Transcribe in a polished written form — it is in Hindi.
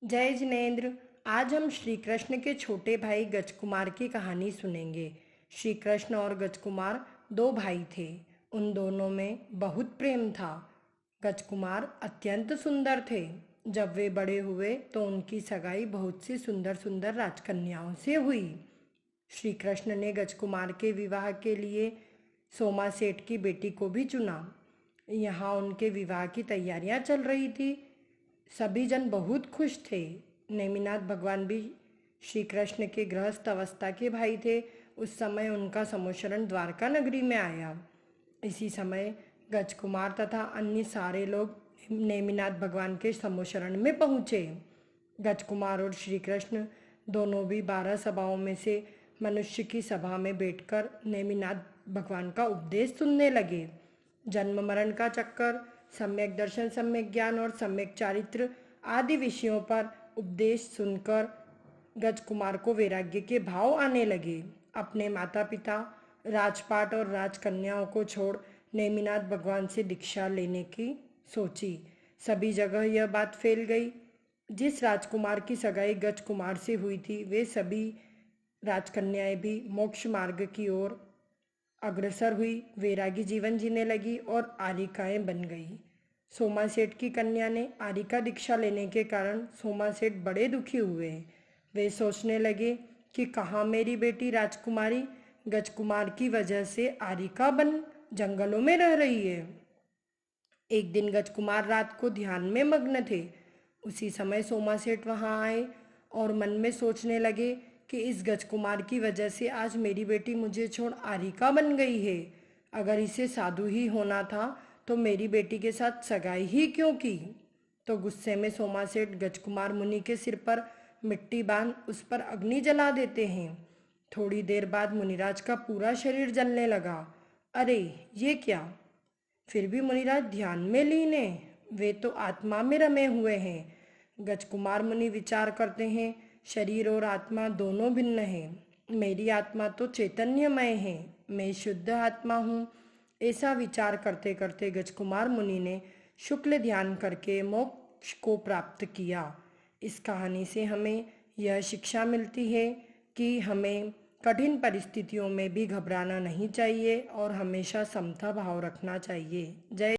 जय जिनेन्द्र। आज हम श्री कृष्ण के छोटे भाई गजकुमार की कहानी सुनेंगे। श्री कृष्ण और गजकुमार दो भाई थे। उन दोनों में बहुत प्रेम था। गजकुमार अत्यंत सुंदर थे। जब वे बड़े हुए तो उनकी सगाई बहुत सी सुंदर सुंदर राजकन्याओं से हुई। श्री कृष्ण ने गजकुमार के विवाह के लिए सोमा सेठ की बेटी को भी चुना। यहाँ उनके विवाह की तैयारियां चल रही थी। सभी जन बहुत खुश थे। नेमिनाथ भगवान भी श्री कृष्ण के गृहस्थ अवस्था के भाई थे। उस समय उनका सम्मोचन द्वारका नगरी में आया। इसी समय गजकुमार तथा अन्य सारे लोग नेमिनाथ भगवान के सम्मोचन में पहुँचे। गजकुमार और श्री कृष्ण दोनों भी 12 सभाओं में से मनुष्य की सभा में बैठकर नेमिनाथ भगवान का उपदेश सुनने लगे। जन्म मरण का चक्कर, सम्यक दर्शन, सम्यक ज्ञान और सम्यक चारित्र आदि विषयों पर उपदेश सुनकर गजकुमार को वैराग्य के भाव आने लगे। अपने माता पिता, राजपाट और राजकन्याओं को छोड़ नेमिनाथ भगवान से दीक्षा लेने की सोची। सभी जगह यह बात फैल गई। जिस राजकुमार की सगाई गजकुमार से हुई थी, वे सभी राजकन्याएं भी मोक्ष मार्ग की ओर अग्रसर हुई, वैरागी जीवन जीने लगी और आरिकाएं बन गई। सोमा सेठ की कन्या ने आरिका दीक्षा लेने के कारण सोमा सेठ बड़े दुखी हुए। वे सोचने लगे कि कहाँ मेरी बेटी राजकुमारी गजकुमार की वजह से आरिका बन जंगलों में रह रही है। एक दिन गजकुमार रात को ध्यान में मग्न थे। उसी समय सोमा सेठ वहां आए और मन में सोचने लगे कि इस गजकुमार की वजह से आज मेरी बेटी मुझे छोड़ आरिका बन गई है। अगर इसे साधु ही होना था तो मेरी बेटी के साथ सगाई ही क्यों की। तो गुस्से में सोमा सेठ गजकुमार मुनि के सिर पर मिट्टी बांध उस पर अग्नि जला देते हैं। थोड़ी देर बाद मुनिराज का पूरा शरीर जलने लगा। अरे ये क्या! फिर भी मुनिराज ध्यान में लीन है, वे तो आत्मा में रमे हुए हैं। गजकुमार मुनि विचार करते हैं, शरीर और आत्मा दोनों भिन्न हैं। मेरी आत्मा तो चैतन्यमय है, मैं शुद्ध आत्मा हूँ। ऐसा विचार करते करते गजकुमार मुनि ने शुक्ल ध्यान करके मोक्ष को प्राप्त किया। इस कहानी से हमें यह शिक्षा मिलती है कि हमें कठिन परिस्थितियों में भी घबराना नहीं चाहिए और हमेशा समता भाव रखना चाहिए। जय